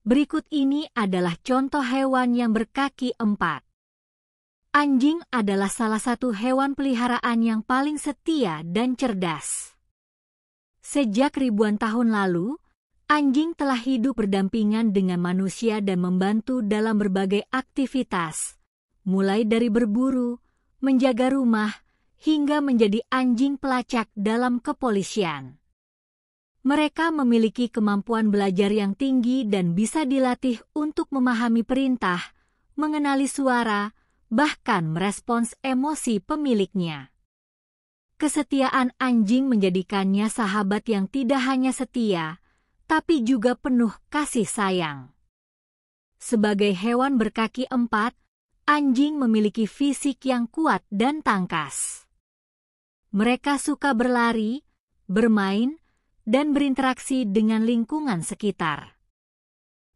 Berikut ini adalah contoh hewan yang berkaki 4. Anjing adalah salah satu hewan peliharaan yang paling setia dan cerdas. Sejak ribuan tahun lalu, anjing telah hidup berdampingan dengan manusia dan membantu dalam berbagai aktivitas, mulai dari berburu, menjaga rumah, hingga menjadi anjing pelacak dalam kepolisian. Mereka memiliki kemampuan belajar yang tinggi dan bisa dilatih untuk memahami perintah, mengenali suara, bahkan merespons emosi pemiliknya. Kesetiaan anjing menjadikannya sahabat yang tidak hanya setia, tapi juga penuh kasih sayang. Sebagai hewan berkaki 4, anjing memiliki fisik yang kuat dan tangkas. Mereka suka berlari, bermain, dan berinteraksi dengan lingkungan sekitar.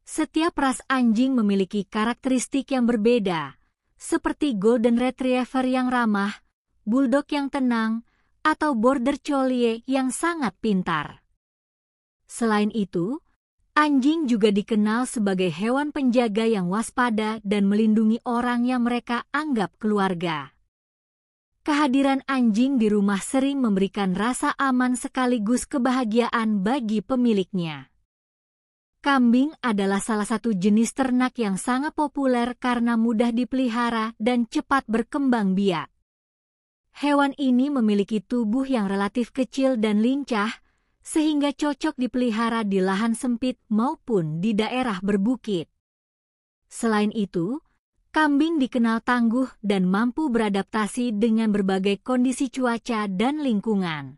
Setiap ras anjing memiliki karakteristik yang berbeda, seperti Golden Retriever yang ramah, Bulldog yang tenang, atau Border Collie yang sangat pintar. Selain itu, anjing juga dikenal sebagai hewan penjaga yang waspada dan melindungi orang yang mereka anggap keluarga. Kehadiran anjing di rumah sering memberikan rasa aman sekaligus kebahagiaan bagi pemiliknya. Kambing adalah salah satu jenis ternak yang sangat populer karena mudah dipelihara dan cepat berkembang biak. Hewan ini memiliki tubuh yang relatif kecil dan lincah, sehingga cocok dipelihara di lahan sempit maupun di daerah berbukit. Selain itu, kambing dikenal tangguh dan mampu beradaptasi dengan berbagai kondisi cuaca dan lingkungan.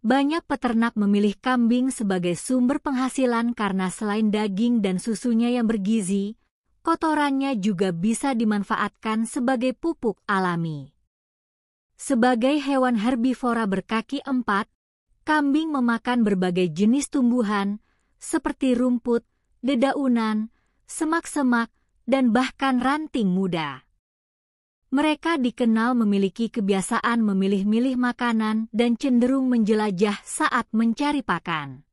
Banyak peternak memilih kambing sebagai sumber penghasilan karena selain daging dan susunya yang bergizi, kotorannya juga bisa dimanfaatkan sebagai pupuk alami. Sebagai hewan herbivora berkaki 4, kambing memakan berbagai jenis tumbuhan seperti rumput, dedaunan, semak-semak, dan bahkan ranting muda. Mereka dikenal memiliki kebiasaan memilih-milih makanan dan cenderung menjelajah saat mencari pakan.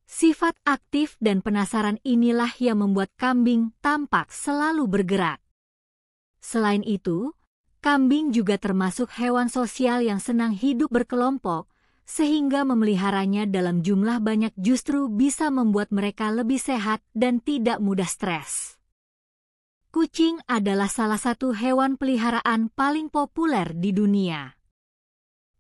Sifat aktif dan penasaran inilah yang membuat kambing tampak selalu bergerak. Selain itu, kambing juga termasuk hewan sosial yang senang hidup berkelompok, sehingga memeliharanya dalam jumlah banyak justru bisa membuat mereka lebih sehat dan tidak mudah stres. Kucing adalah salah satu hewan peliharaan paling populer di dunia.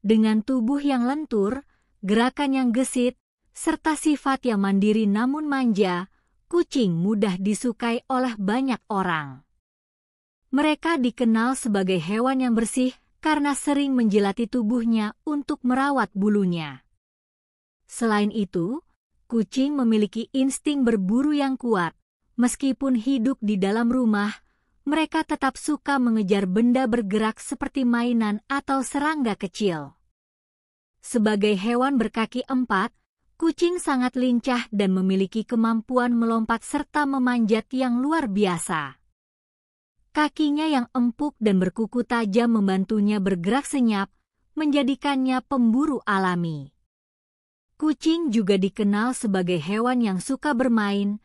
Dengan tubuh yang lentur, gerakan yang gesit, serta sifat yang mandiri namun manja, kucing mudah disukai oleh banyak orang. Mereka dikenal sebagai hewan yang bersih karena sering menjilati tubuhnya untuk merawat bulunya. Selain itu, kucing memiliki insting berburu yang kuat. Meskipun hidup di dalam rumah, mereka tetap suka mengejar benda bergerak seperti mainan atau serangga kecil. Sebagai hewan berkaki 4, kucing sangat lincah dan memiliki kemampuan melompat serta memanjat yang luar biasa. Kakinya yang empuk dan berkuku tajam membantunya bergerak senyap, menjadikannya pemburu alami. Kucing juga dikenal sebagai hewan yang suka bermain,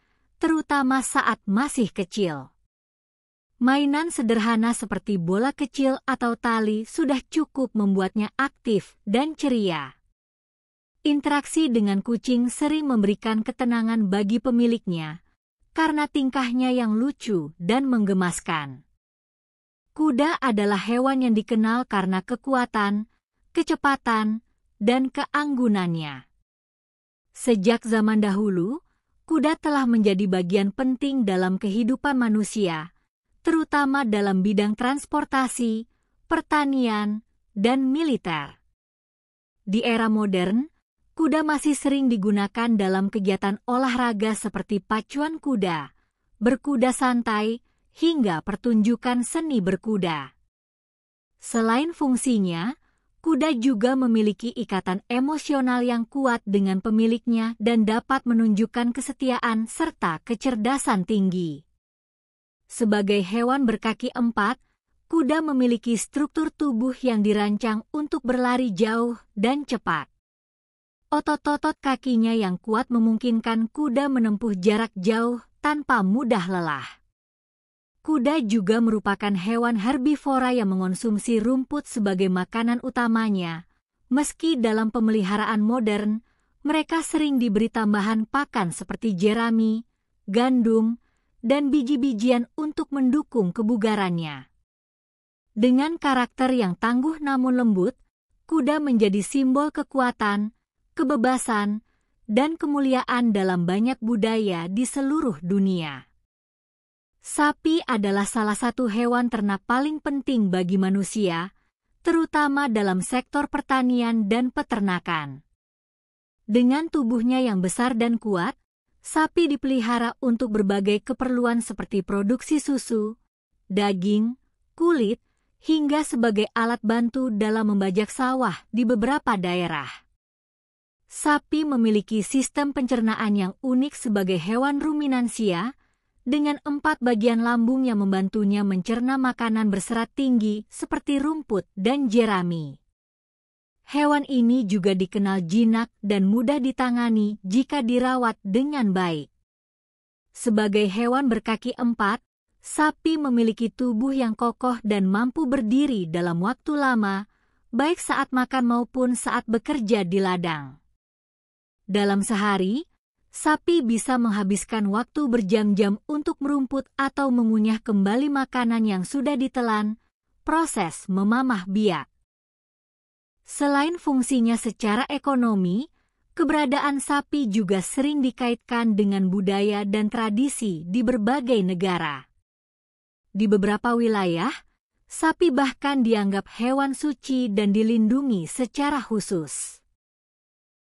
terutama saat masih kecil. Mainan sederhana seperti bola kecil atau tali sudah cukup membuatnya aktif dan ceria. Interaksi dengan kucing sering memberikan ketenangan bagi pemiliknya, karena tingkahnya yang lucu dan menggemaskan. Kuda adalah hewan yang dikenal karena kekuatan, kecepatan, dan keanggunannya. Sejak zaman dahulu, kuda telah menjadi bagian penting dalam kehidupan manusia, terutama dalam bidang transportasi, pertanian, dan militer. Di era modern, kuda masih sering digunakan dalam kegiatan olahraga seperti pacuan kuda, berkuda santai, hingga pertunjukan seni berkuda. Selain fungsinya, kuda juga memiliki ikatan emosional yang kuat dengan pemiliknya dan dapat menunjukkan kesetiaan serta kecerdasan tinggi. Sebagai hewan berkaki 4, kuda memiliki struktur tubuh yang dirancang untuk berlari jauh dan cepat. Otot-otot kakinya yang kuat memungkinkan kuda menempuh jarak jauh tanpa mudah lelah. Kuda juga merupakan hewan herbivora yang mengonsumsi rumput sebagai makanan utamanya. Meski dalam pemeliharaan modern, mereka sering diberi tambahan pakan seperti jerami, gandum, dan biji-bijian untuk mendukung kebugarannya. Dengan karakter yang tangguh namun lembut, kuda menjadi simbol kekuatan, kebebasan, dan kemuliaan dalam banyak budaya di seluruh dunia. Sapi adalah salah satu hewan ternak paling penting bagi manusia, terutama dalam sektor pertanian dan peternakan. Dengan tubuhnya yang besar dan kuat, sapi dipelihara untuk berbagai keperluan seperti produksi susu, daging, kulit, hingga sebagai alat bantu dalam membajak sawah di beberapa daerah. Sapi memiliki sistem pencernaan yang unik sebagai hewan ruminansia, dengan 4 bagian lambung yang membantunya mencerna makanan berserat tinggi seperti rumput dan jerami. Hewan ini juga dikenal jinak dan mudah ditangani jika dirawat dengan baik. Sebagai hewan berkaki 4, sapi memiliki tubuh yang kokoh dan mampu berdiri dalam waktu lama, baik saat makan maupun saat bekerja di ladang. Dalam sehari, sapi bisa menghabiskan waktu berjam-jam untuk merumput atau mengunyah kembali makanan yang sudah ditelan, proses memamah biak. Selain fungsinya secara ekonomi, keberadaan sapi juga sering dikaitkan dengan budaya dan tradisi di berbagai negara. Di beberapa wilayah, sapi bahkan dianggap hewan suci dan dilindungi secara khusus.